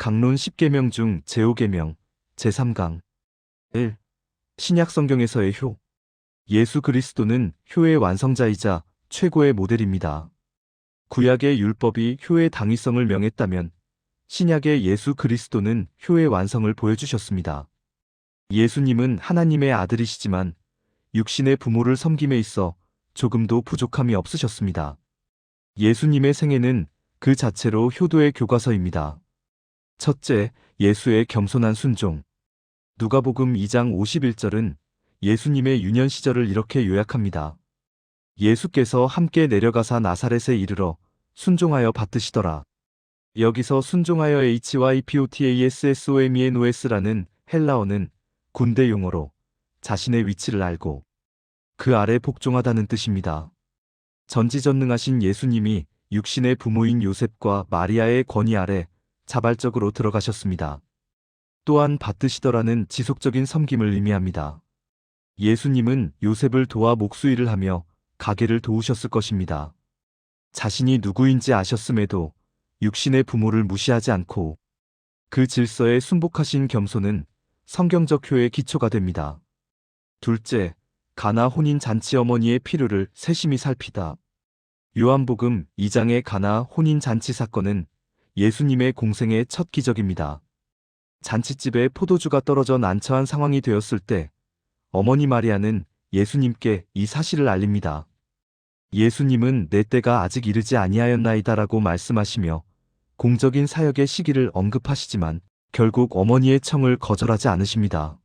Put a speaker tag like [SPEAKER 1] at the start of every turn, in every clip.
[SPEAKER 1] 강론 10계명 중 제5계명 제3강 1. 신약 성경에서의 효. 예수 그리스도는 효의 완성자이자 최고의 모델입니다. 구약의 율법이 효의 당위성을 명했다면 신약의 예수 그리스도는 효의 완성을 보여주셨습니다. 예수님은 하나님의 아들이시지만 육신의 부모를 섬김에 있어 조금도 부족함이 없으셨습니다. 예수님의 생애는 그 자체로 효도의 교과서입니다. 첫째, 예수의 겸손한 순종. 누가복음 2장 51절은 예수님의 유년 시절을 이렇게 요약합니다. 예수께서 함께 내려가사 나사렛에 이르러 순종하여 받드시더라. 여기서 순종하여 hypotassomenos라는 헬라어는 군대 용어로 자신의 위치를 알고 그 아래 복종하다는 뜻입니다. 전지전능하신 예수님이 육신의 부모인 요셉과 마리아의 권위 아래 자발적으로 들어가셨습니다. 또한 받드시더라는 지속적인 섬김을 의미합니다. 예수님은 요셉을 도와 목수일을 하며 가게를 도우셨을 것입니다. 자신이 누구인지 아셨음에도 육신의 부모를 무시하지 않고 그 질서에 순복하신 겸손은 성경적 효의 기초가 됩니다. 둘째, 가나 혼인 잔치 어머니의 필요를 세심히 살피다. 요한복음 2장의 가나 혼인 잔치 사건은 예수님의 공생의 첫 기적입니다. 잔치집에 포도주가 떨어져 난처한 상황이 되었을 때 어머니 마리아는 예수님께 이 사실을 알립니다. 예수님은 내 때가 아직 이르지 아니하였나이다라고 말씀하시며 공적인 사역의 시기를 언급하시지만 결국 어머니의 청을 거절하지 않으십니다.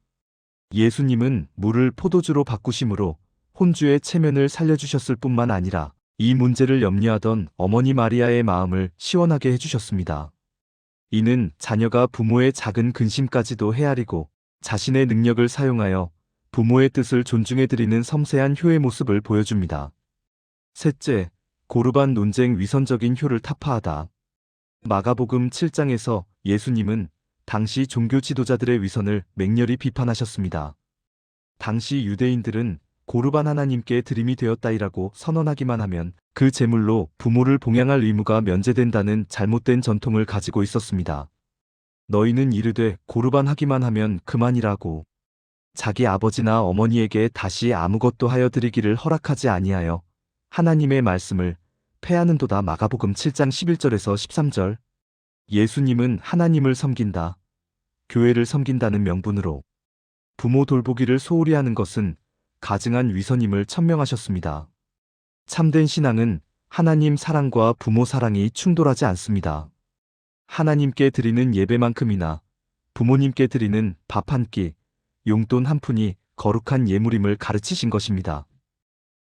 [SPEAKER 1] 예수님은 물을 포도주로 바꾸심으로 혼주의 체면을 살려주셨을 뿐만 아니라 이 문제를 염려하던 어머니 마리아의 마음을 시원하게 해주셨습니다. 이는 자녀가 부모의 작은 근심까지도 헤아리고 자신의 능력을 사용하여 부모의 뜻을 존중해드리는 섬세한 효의 모습을 보여줍니다. 셋째, 고르반 논쟁 위선적인 효를 타파하다. 마가복음 7장에서 예수님은 당시 종교 지도자들의 위선을 맹렬히 비판하셨습니다. 당시 유대인들은 고르반 하나님께 드림이 되었다이라고 선언하기만 하면 그 제물로 부모를 봉양할 의무가 면제된다는 잘못된 전통을 가지고 있었습니다. 너희는 이르되 고르반 하기만 하면 그만이라고 자기 아버지나 어머니에게 다시 아무것도 하여 드리기를 허락하지 아니하여 하나님의 말씀을 패하는도다. 마가복음 7장 11절에서 13절. 예수님은 하나님을 섬긴다, 교회를 섬긴다는 명분으로 부모 돌보기를 소홀히 하는 것은 가증한 위선임을 천명하셨습니다. 참된 신앙은 하나님 사랑과 부모 사랑이 충돌하지 않습니다. 하나님께 드리는 예배만큼이나 부모님께 드리는 밥 한 끼, 용돈 한 푼이 거룩한 예물임을 가르치신 것입니다.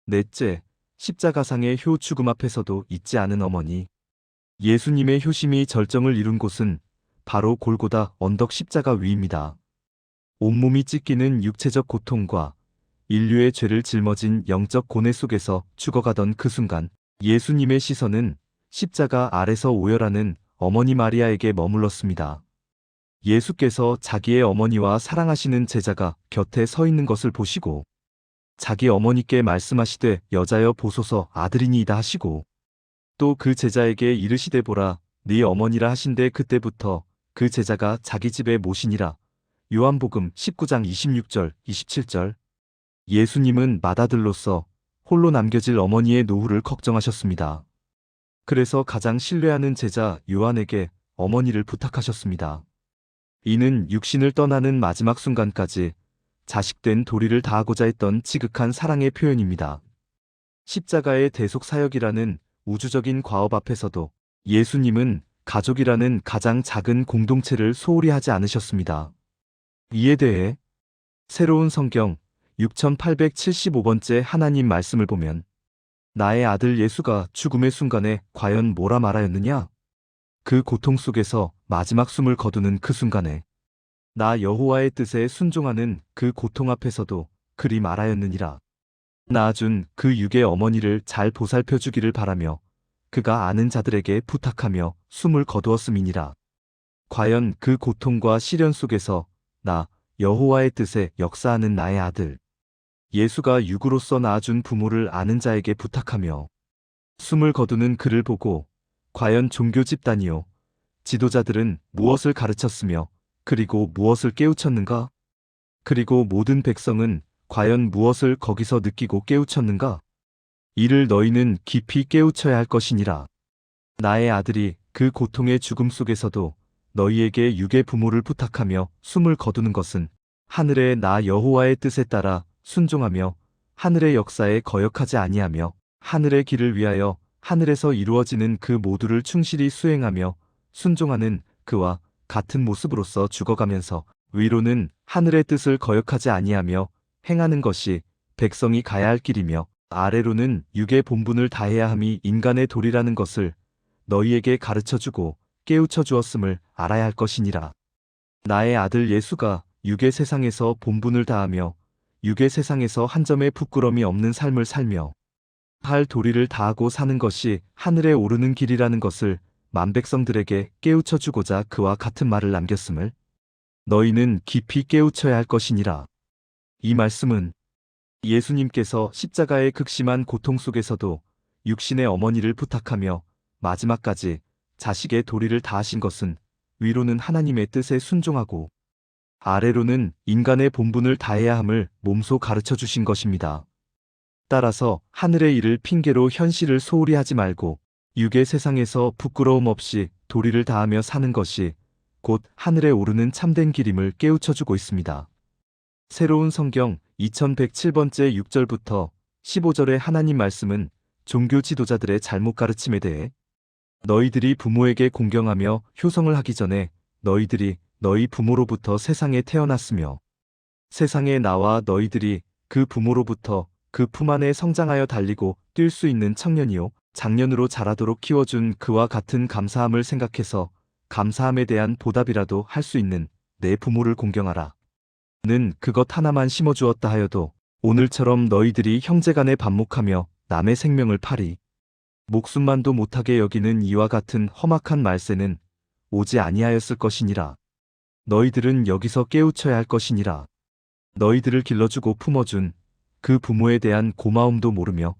[SPEAKER 1] 넷째, 십자가상의 효 죽음 앞에서도 잊지 않은 어머니. 예수님의 효심이 절정을 이룬 곳은 바로 골고다 언덕 십자가 위입니다. 온몸이 찢기는 육체적 고통과 인류의 죄를 짊어진 영적 고뇌 속에서 죽어가던 그 순간 예수님의 시선은 십자가 아래서 오열하는 어머니 마리아에게 머물렀습니다. 예수께서 자기의 어머니와 사랑하시는 제자가 곁에 서 있는 것을 보시고 자기 어머니께 말씀하시되 여자여 보소서 아들이니이다 하시고 또 그 제자에게 이르시되 보라 네 어머니라 하신데 그때부터 그 제자가 자기 집에 모시니라. 요한복음 19장 26절 27절. 예수님은 맏아들로서 홀로 남겨질 어머니의 노후를 걱정하셨습니다. 그래서 가장 신뢰하는 제자 요한에게 어머니를 부탁하셨습니다. 이는 육신을 떠나는 마지막 순간까지 자식된 도리를 다하고자 했던 지극한 사랑의 표현입니다. 십자가의 대속 사역이라는 우주적인 과업 앞에서도 예수님은 가족이라는 가장 작은 공동체를 소홀히 하지 않으셨습니다. 이에 대해 새로운 성경 6875번째 하나님 말씀을 보면 나의 아들 예수가 죽음의 순간에 과연 뭐라 말하였느냐? 그 고통 속에서 마지막 숨을 거두는 그 순간에 나 여호와의 뜻에 순종하는 그 고통 앞에서도 그리 말하였느니라. 낳아준 그 육의 어머니를 잘 보살펴 주기를 바라며 그가 아는 자들에게 부탁하며 숨을 거두었음이니라. 과연 그 고통과 시련 속에서 나 여호와의 뜻에 역사하는 나의 아들 예수가 육으로서 낳아준 부모를 아는 자에게 부탁하며 숨을 거두는 그를 보고 과연 종교 집단이요 지도자들은 무엇을 가르쳤으며 그리고 무엇을 깨우쳤는가? 그리고 모든 백성은 과연 무엇을 거기서 느끼고 깨우쳤는가? 이를 너희는 깊이 깨우쳐야 할 것이니라. 나의 아들이 그 고통의 죽음 속에서도 너희에게 육의 부모를 부탁하며 숨을 거두는 것은 하늘의 나 여호와의 뜻에 따라 순종하며 하늘의 역사에 거역하지 아니하며 하늘의 길을 위하여 하늘에서 이루어지는 그 모두를 충실히 수행하며 순종하는 그와 같은 모습으로서 죽어가면서 위로는 하늘의 뜻을 거역하지 아니하며 행하는 것이 백성이 가야 할 길이며 아래로는 육의 본분을 다해야 함이 인간의 도리라는 것을 너희에게 가르쳐주고 깨우쳐 주었음을 알아야 할 것이니라. 나의 아들 예수가 육의 세상에서 본분을 다하며 육의 세상에서 한 점의 부끄러움이 없는 삶을 살며 할 도리를 다하고 사는 것이 하늘에 오르는 길이라는 것을 만백성들에게 깨우쳐 주고자 그와 같은 말을 남겼음을 너희는 깊이 깨우쳐야 할 것이니라. 이 말씀은 예수님께서 십자가의 극심한 고통 속에서도 육신의 어머니를 부탁하며 마지막까지 자식의 도리를 다하신 것은 위로는 하나님의 뜻에 순종하고 아래로는 인간의 본분을 다해야 함을 몸소 가르쳐 주신 것입니다. 따라서 하늘의 일을 핑계로 현실을 소홀히 하지 말고 육의 세상에서 부끄러움 없이 도리를 다하며 사는 것이 곧 하늘에 오르는 참된 길임을 깨우쳐 주고 있습니다. 새로운 성경 2107번째 6절부터 15절의 하나님 말씀은 종교 지도자들의 잘못 가르침에 대해 너희들이 부모에게 공경하며 효성을 하기 전에 너희들이 너희 부모로부터 세상에 태어났으며 세상에 나와 너희들이 그 부모로부터 그 품 안에 성장하여 달리고 뛸 수 있는 청년이요 장년으로 자라도록 키워준 그와 같은 감사함을 생각해서 감사함에 대한 보답이라도 할 수 있는 내 부모를 공경하라. 는 그것 하나만 심어주었다 하여도 오늘처럼 너희들이 형제간에 반목하며 남의 생명을 파리 목숨만도 못하게 여기는 이와 같은 험악한 말세는 오지 아니하였을 것이니라. 너희들은 여기서 깨우쳐야 할 것이니라. 너희들을 길러주고 품어준 그 부모에 대한 고마움도 모르며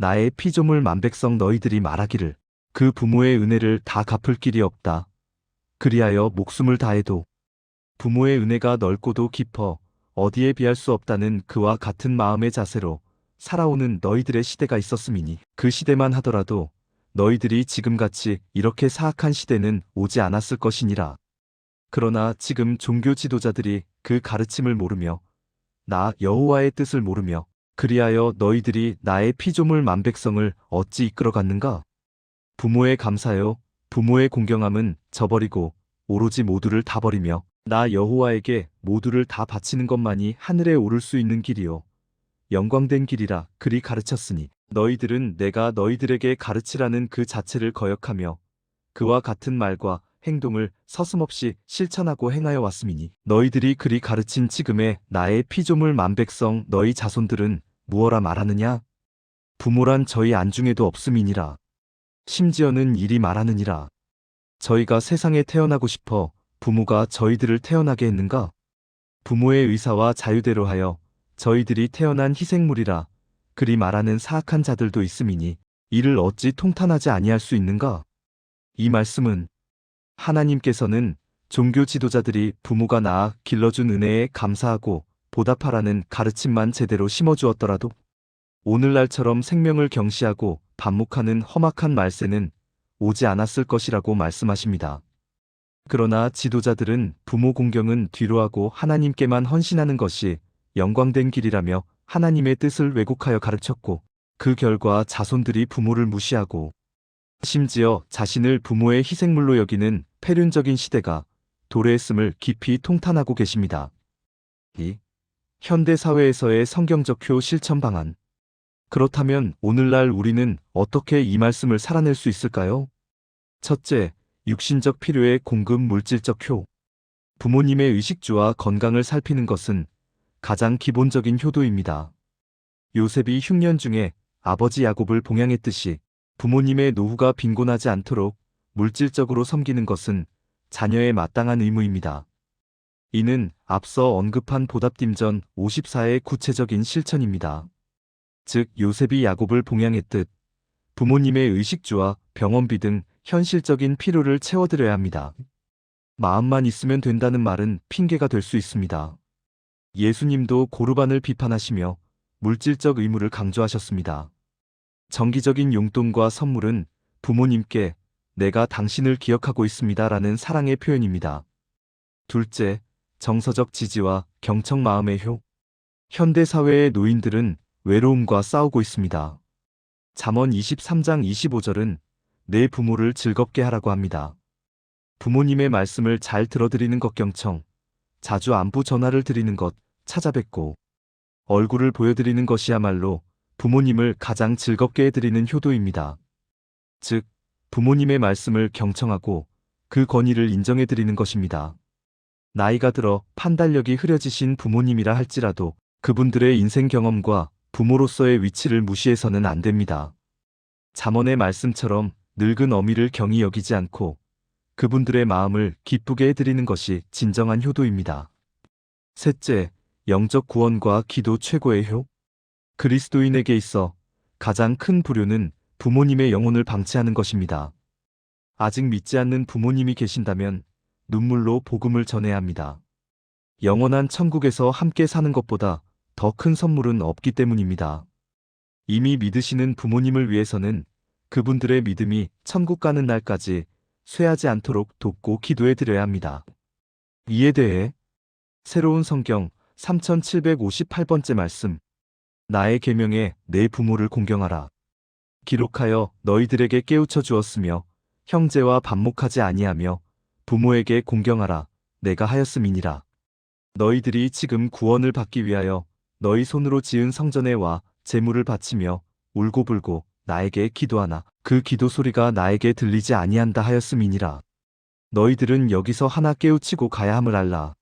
[SPEAKER 1] 나의 피조물 만백성 너희들이 말하기를 그 부모의 은혜를 다 갚을 길이 없다. 그리하여 목숨을 다해도 부모의 은혜가 넓고도 깊어 어디에 비할 수 없다는 그와 같은 마음의 자세로 살아오는 너희들의 시대가 있었음이니 그 시대만 하더라도 너희들이 지금같이 이렇게 사악한 시대는 오지 않았을 것이니라. 그러나 지금 종교 지도자들이 그 가르침을 모르며 나 여호와의 뜻을 모르며 그리하여 너희들이 나의 피조물 만백성을 어찌 이끌어갔는가? 부모의 감사요 부모의 공경함은 저버리고 오로지 모두를 다 버리며 나 여호와에게 모두를 다 바치는 것만이 하늘에 오를 수 있는 길이요 영광된 길이라 그리 가르쳤으니 너희들은 내가 너희들에게 가르치라는 그 자체를 거역하며 그와 같은 말과 행동을 서슴없이 실천하고 행하여 왔음이니 너희들이 그리 가르친 지금의 나의 피조물 만백성 너희 자손들은 무엇라 말하느냐? 부모란 저희 안중에도 없음이니라. 심지어는 이리 말하느니라. 저희가 세상에 태어나고 싶어 부모가 저희들을 태어나게 했는가? 부모의 의사와 자유대로 하여 저희들이 태어난 희생물이라 그리 말하는 사악한 자들도 있음이니 이를 어찌 통탄하지 아니할 수 있는가? 이 말씀은 하나님께서는 종교 지도자들이 부모가 낳아 길러준 은혜에 감사하고 보답하라는 가르침만 제대로 심어주었더라도 오늘날처럼 생명을 경시하고 반목하는 험악한 말세는 오지 않았을 것이라고 말씀하십니다. 그러나 지도자들은 부모 공경은 뒤로하고 하나님께만 헌신하는 것이 영광된 길이라며 하나님의 뜻을 왜곡하여 가르쳤고 그 결과 자손들이 부모를 무시하고 심지어 자신을 부모의 희생물로 여기는 폐륜적인 시대가 도래했음을 깊이 통탄하고 계십니다. 이 현대 사회에서의 성경적 효 실천 방안. 그렇다면 오늘날 우리는 어떻게 이 말씀을 살아낼 수 있을까요? 첫째, 육신적 필요의 공급 물질적 효. 부모님의 의식주와 건강을 살피는 것은 가장 기본적인 효도입니다. 요셉이 흉년 중에 아버지 야곱을 봉양했듯이 부모님의 노후가 빈곤하지 않도록 물질적으로 섬기는 것은 자녀의 마땅한 의무입니다. 이는 앞서 언급한 보답딤전 54의 구체적인 실천입니다. 즉 요셉이 야곱을 봉양했듯 부모님의 의식주와 병원비 등 현실적인 필요를 채워드려야 합니다. 마음만 있으면 된다는 말은 핑계가 될 수 있습니다. 예수님도 고르반을 비판하시며 물질적 의무를 강조하셨습니다. 정기적인 용돈과 선물은 부모님께 내가 당신을 기억하고 있습니다라는 사랑의 표현입니다. 둘째, 정서적 지지와 경청 마음의 효. 현대 사회의 노인들은 외로움과 싸우고 있습니다. 잠언 23장 25절은 내 부모를 즐겁게 하라고 합니다. 부모님의 말씀을 잘 들어드리는 것 경청, 자주 안부 전화를 드리는 것, 찾아뵙고 얼굴을 보여드리는 것이야말로 부모님을 가장 즐겁게 해드리는 효도입니다. 즉, 부모님의 말씀을 경청하고 그 권위를 인정해드리는 것입니다. 나이가 들어 판단력이 흐려지신 부모님이라 할지라도 그분들의 인생 경험과 부모로서의 위치를 무시해서는 안 됩니다. 잠언의 말씀처럼 늙은 어미를 경히 여기지 않고 그분들의 마음을 기쁘게 해드리는 것이 진정한 효도입니다. 셋째, 영적 구원과 기도 최고의 효. 그리스도인에게 있어 가장 큰 불효는 부모님의 영혼을 방치하는 것입니다. 아직 믿지 않는 부모님이 계신다면 눈물로 복음을 전해야 합니다. 영원한 천국에서 함께 사는 것보다 더 큰 선물은 없기 때문입니다. 이미 믿으시는 부모님을 위해서는 그분들의 믿음이 천국 가는 날까지 쇠하지 않도록 돕고 기도해 드려야 합니다. 이에 대해 새로운 성경 3758번째 말씀. 나의 계명에 내 부모를 공경하라. 기록하여 너희들에게 깨우쳐 주었으며 형제와 반목하지 아니하며 부모에게 공경하라. 내가 하였음이니라. 너희들이 지금 구원을 받기 위하여 너희 손으로 지은 성전에 와 제물을 바치며 울고불고 나에게 기도하나 그 기도 소리가 나에게 들리지 아니한다 하였음이니라. 너희들은 여기서 하나 깨우치고 가야 함을 알라.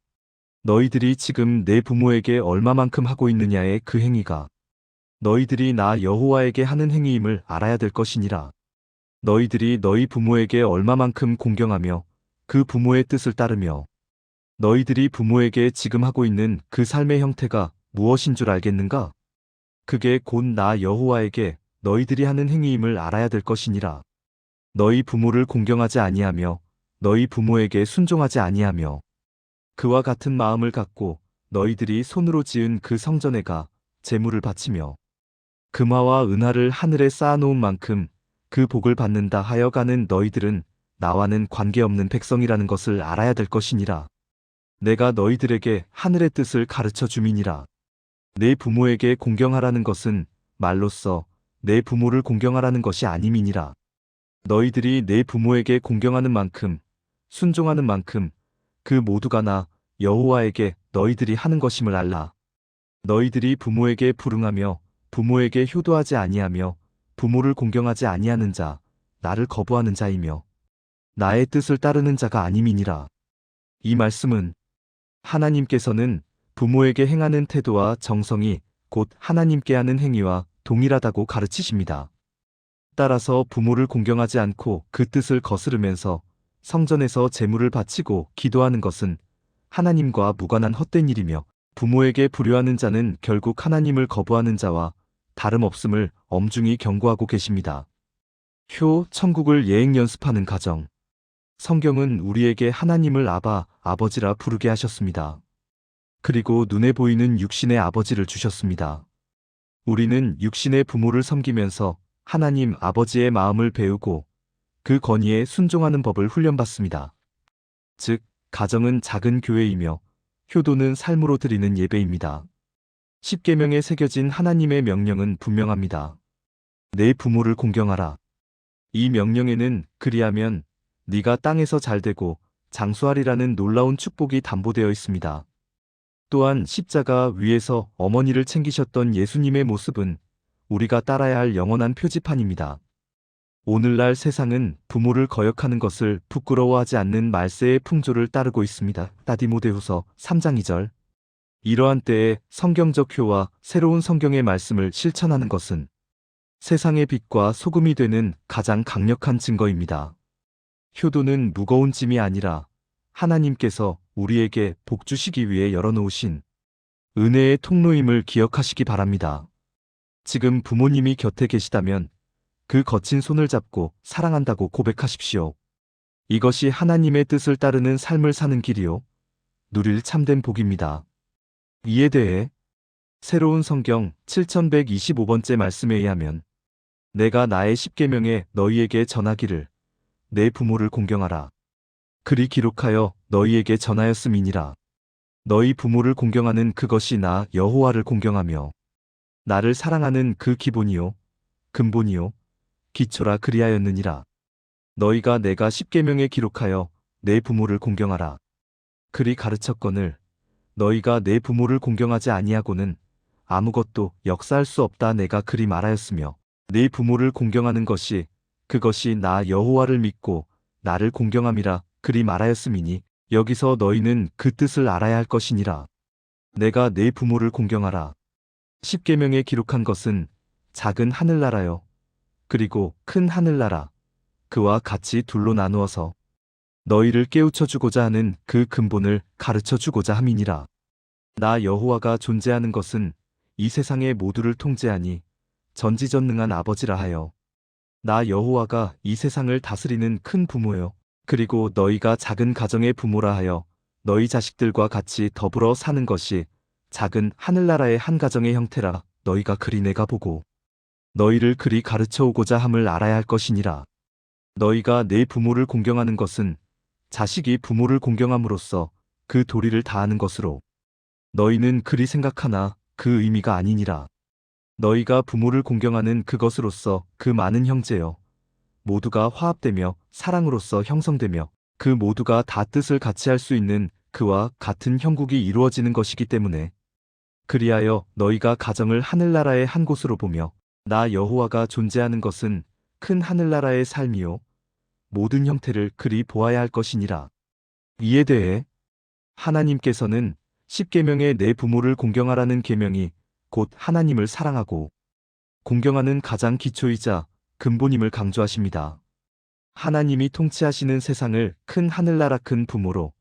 [SPEAKER 1] 너희들이 지금 내 부모에게 얼마만큼 하고 있느냐의 그 행위가 너희들이 나 여호와에게 하는 행위임을 알아야 될 것이니라. 너희들이 너희 부모에게 얼마만큼 공경하며 그 부모의 뜻을 따르며 너희들이 부모에게 지금 하고 있는 그 삶의 형태가 무엇인 줄 알겠는가? 그게 곧 나 여호와에게 너희들이 하는 행위임을 알아야 될 것이니라. 너희 부모를 공경하지 아니하며 너희 부모에게 순종하지 아니하며 그와 같은 마음을 갖고 너희들이 손으로 지은 그 성전에 가 제물을 바치며 금화와 은화를 하늘에 쌓아놓은 만큼 그 복을 받는다 하여 가는 너희들은 나와는 관계없는 백성이라는 것을 알아야 될 것이니라. 내가 너희들에게 하늘의 뜻을 가르쳐 주미니라. 내 부모에게 공경하라는 것은 말로써 내 부모를 공경하라는 것이 아님이니라. 너희들이 내 부모에게 공경하는 만큼 순종하는 만큼 그 모두가 나 여호와에게 너희들이 하는 것임을 알라. 너희들이 부모에게 불응하며 부모에게 효도하지 아니하며 부모를 공경하지 아니하는 자 나를 거부하는 자이며 나의 뜻을 따르는 자가 아님이니라. 이 말씀은 하나님께서는 부모에게 행하는 태도와 정성이 곧 하나님께 하는 행위와 동일하다고 가르치십니다. 따라서 부모를 공경하지 않고 그 뜻을 거스르면서 성전에서 제물을 바치고 기도하는 것은 하나님과 무관한 헛된 일이며 부모에게 불효하는 자는 결국 하나님을 거부하는 자와 다름없음을 엄중히 경고하고 계십니다. 효, 천국을 예행 연습하는 가정. 성경은 우리에게 하나님을 아바, 아버지라 부르게 하셨습니다. 그리고 눈에 보이는 육신의 아버지를 주셨습니다. 우리는 육신의 부모를 섬기면서 하나님 아버지의 마음을 배우고 그 권위에 순종하는 법을 훈련받습니다. 즉, 가정은 작은 교회이며 효도는 삶으로 드리는 예배입니다. 십계명에 새겨진 하나님의 명령은 분명합니다. 내 부모를 공경하라. 이 명령에는 그리하면 네가 땅에서 잘되고 장수하리라는 놀라운 축복이 담보되어 있습니다. 또한 십자가 위에서 어머니를 챙기셨던 예수님의 모습은 우리가 따라야 할 영원한 표지판입니다. 오늘날 세상은 부모를 거역하는 것을 부끄러워하지 않는 말세의 풍조를 따르고 있습니다. 디모데후서 3장 2절. 이러한 때에 성경적 효와 새로운 성경의 말씀을 실천하는 것은 세상의 빛과 소금이 되는 가장 강력한 증거입니다. 효도는 무거운 짐이 아니라 하나님께서 우리에게 복 주시기 위해 열어놓으신 은혜의 통로임을 기억하시기 바랍니다. 지금 부모님이 곁에 계시다면 그 거친 손을 잡고 사랑한다고 고백하십시오. 이것이 하나님의 뜻을 따르는 삶을 사는 길이요. 누릴 참된 복입니다. 이에 대해 새로운 성경 7125번째 말씀에 의하면 내가 나의 십계명에 너희에게 전하기를 내 부모를 공경하라. 그리 기록하여 너희에게 전하였음이니라. 너희 부모를 공경하는 그것이 나 여호와를 공경하며 나를 사랑하는 그 기본이요 근본이요 기초라 그리하였느니라. 너희가 내가 십계명에 기록하여 내 부모를 공경하라. 그리 가르쳤거늘 너희가 내 부모를 공경하지 아니하고는 아무것도 역사할 수 없다. 내가 그리 말하였으며 내 부모를 공경하는 것이 그것이 나 여호와를 믿고 나를 공경함이라 그리 말하였음이니 여기서 너희는 그 뜻을 알아야 할 것이니라. 내가 내 부모를 공경하라. 십계명에 기록한 것은 작은 하늘나라요 그리고 큰 하늘나라 그와 같이 둘로 나누어서 너희를 깨우쳐 주고자 하는 그 근본을 가르쳐 주고자 함이니라. 나 여호와가 존재하는 것은 이 세상의 모두를 통제하니 전지전능한 아버지라 하여 나 여호와가 이 세상을 다스리는 큰 부모요 그리고 너희가 작은 가정의 부모라 하여 너희 자식들과 같이 더불어 사는 것이 작은 하늘나라의 한 가정의 형태라. 너희가 그리 내가 보고 너희를 그리 가르쳐 오고자 함을 알아야 할 것이니라. 너희가 내 부모를 공경하는 것은 자식이 부모를 공경함으로써 그 도리를 다하는 것으로 너희는 그리 생각하나 그 의미가 아니니라. 너희가 부모를 공경하는 그것으로써 그 많은 형제여 모두가 화합되며 사랑으로서 형성되며 그 모두가 다 뜻을 같이 할 수 있는 그와 같은 형국이 이루어지는 것이기 때문에 그리하여 너희가 가정을 하늘나라의 한 곳으로 보며 나 여호와가 존재하는 것은 큰 하늘나라의 삶이요 모든 형태를 그리 보아야 할 것이니라. 이에 대해 하나님께서는 십계명에 내 부모를 공경하라는 계명이 곧 하나님을 사랑하고 공경하는 가장 기초이자 근본임을 강조하십니다. 하나님이 통치하시는 세상을 큰 하늘나라 큰 부모로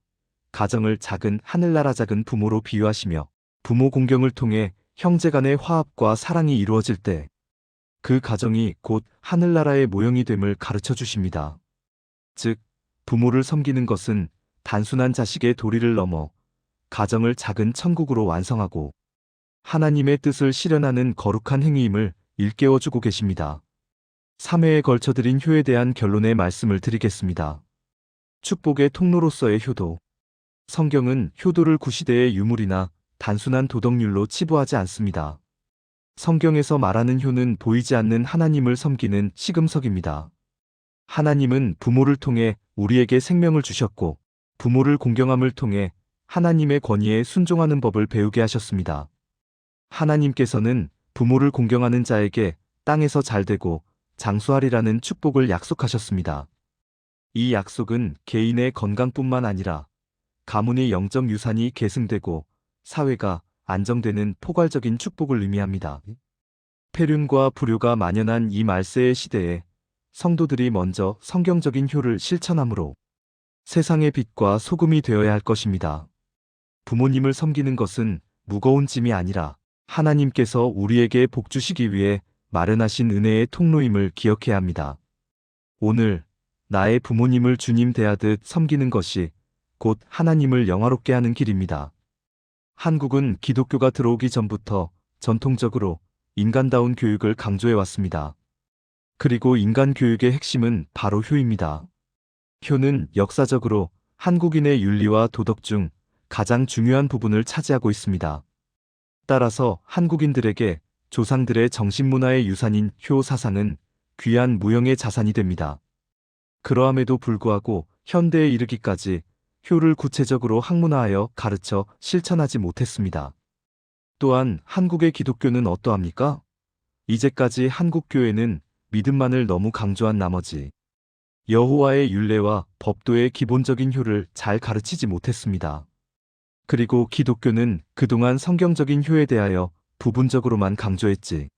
[SPEAKER 1] 가정을 작은 하늘나라 작은 부모로 비유하시며 부모 공경을 통해 형제간의 화합과 사랑이 이루어질 때 그 가정이 곧 하늘나라의 모형이 됨을 가르쳐 주십니다. 즉 부모를 섬기는 것은 단순한 자식의 도리를 넘어 가정을 작은 천국으로 완성하고 하나님의 뜻을 실현하는 거룩한 행위임을 일깨워주고 계십니다. 3회에 걸쳐 드린 효에 대한 결론의 말씀을 드리겠습니다. 축복의 통로로서의 효도. 성경은 효도를 구시대의 유물이나 단순한 도덕률로 치부하지 않습니다. 성경에서 말하는 효는 보이지 않는 하나님을 섬기는 시금석입니다. 하나님은 부모를 통해 우리에게 생명을 주셨고 부모를 공경함을 통해 하나님의 권위에 순종하는 법을 배우게 하셨습니다. 하나님께서는 부모를 공경하는 자에게 땅에서 잘되고 장수하리라는 축복을 약속하셨습니다. 이 약속은 개인의 건강뿐만 아니라 가문의 영적 유산이 계승되고 사회가 안정되는 포괄적인 축복을 의미합니다. 폐륜과 불효가 만연한 이 말세의 시대에 성도들이 먼저 성경적인 효를 실천함으로 세상의 빛과 소금이 되어야 할 것입니다. 부모님을 섬기는 것은 무거운 짐이 아니라 하나님께서 우리에게 복 주시기 위해 마련하신 은혜의 통로임을 기억해야 합니다. 오늘 나의 부모님을 주님 대하듯 섬기는 것이 곧 하나님을 영화롭게 하는 길입니다. 한국은 기독교가 들어오기 전부터 전통적으로 인간다운 교육을 강조해 왔습니다. 그리고 인간 교육의 핵심은 바로 효입니다. 효는 역사적으로 한국인의 윤리와 도덕 중 가장 중요한 부분을 차지하고 있습니다. 따라서 한국인들에게 조상들의 정신문화의 유산인 효 사상은 귀한 무형의 자산이 됩니다. 그러함에도 불구하고 현대에 이르기까지 효를 구체적으로 학문화하여 가르쳐 실천하지 못했습니다. 또한 한국의 기독교는 어떠합니까? 이제까지 한국 교회는 믿음만을 너무 강조한 나머지 여호와의 율례와 법도의 기본적인 효를 잘 가르치지 못했습니다. 그리고 기독교는 그동안 성경적인 효에 대하여 부분적으로만 강조했지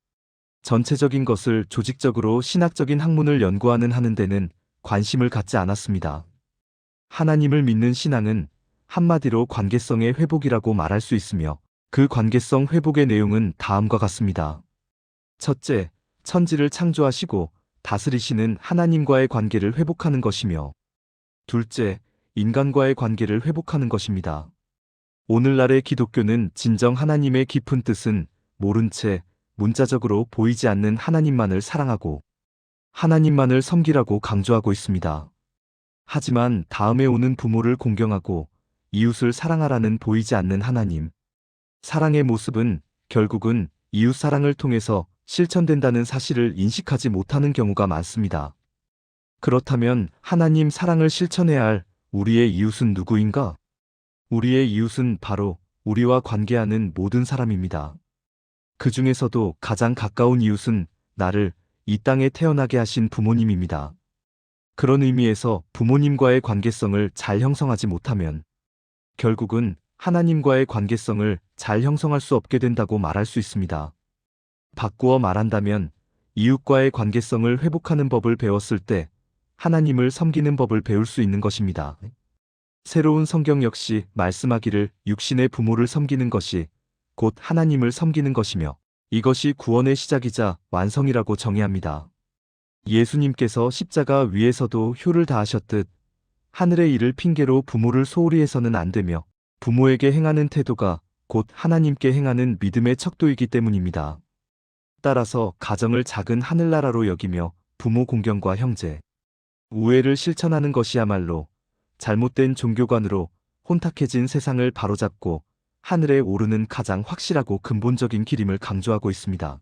[SPEAKER 1] 전체적인 것을 조직적으로 신학적인 학문을 연구하는 하는 데는 관심을 갖지 않았습니다. 하나님을 믿는 신앙은 한마디로 관계성의 회복이라고 말할 수 있으며 그 관계성 회복의 내용은 다음과 같습니다. 첫째, 천지를 창조하시고 다스리시는 하나님과의 관계를 회복하는 것이며, 둘째, 인간과의 관계를 회복하는 것입니다. 오늘날의 기독교는 진정 하나님의 깊은 뜻은 모른 채 문자적으로 보이지 않는 하나님만을 사랑하고 하나님만을 섬기라고 강조하고 있습니다. 하지만 다음에 오는 부모를 공경하고 이웃을 사랑하라는 보이지 않는 하나님. 사랑의 모습은 결국은 이웃 사랑을 통해서 실천된다는 사실을 인식하지 못하는 경우가 많습니다. 그렇다면 하나님 사랑을 실천해야 할 우리의 이웃은 누구인가? 우리의 이웃은 바로 우리와 관계하는 모든 사람입니다. 그 중에서도 가장 가까운 이웃은 나를 이 땅에 태어나게 하신 부모님입니다. 그런 의미에서 부모님과의 관계성을 잘 형성하지 못하면 결국은 하나님과의 관계성을 잘 형성할 수 없게 된다고 말할 수 있습니다. 바꾸어 말한다면 이웃과의 관계성을 회복하는 법을 배웠을 때 하나님을 섬기는 법을 배울 수 있는 것입니다. 새로운 성경 역시 말씀하기를 육신의 부모를 섬기는 것이 곧 하나님을 섬기는 것이며 이것이 구원의 시작이자 완성이라고 정의합니다. 예수님께서 십자가 위에서도 효를 다하셨듯 하늘의 일을 핑계로 부모를 소홀히 해서는 안 되며 부모에게 행하는 태도가 곧 하나님께 행하는 믿음의 척도이기 때문입니다. 따라서 가정을 작은 하늘나라로 여기며 부모 공경과 형제, 우애를 실천하는 것이야말로 잘못된 종교관으로 혼탁해진 세상을 바로잡고 하늘에 오르는 가장 확실하고 근본적인 길임을 강조하고 있습니다.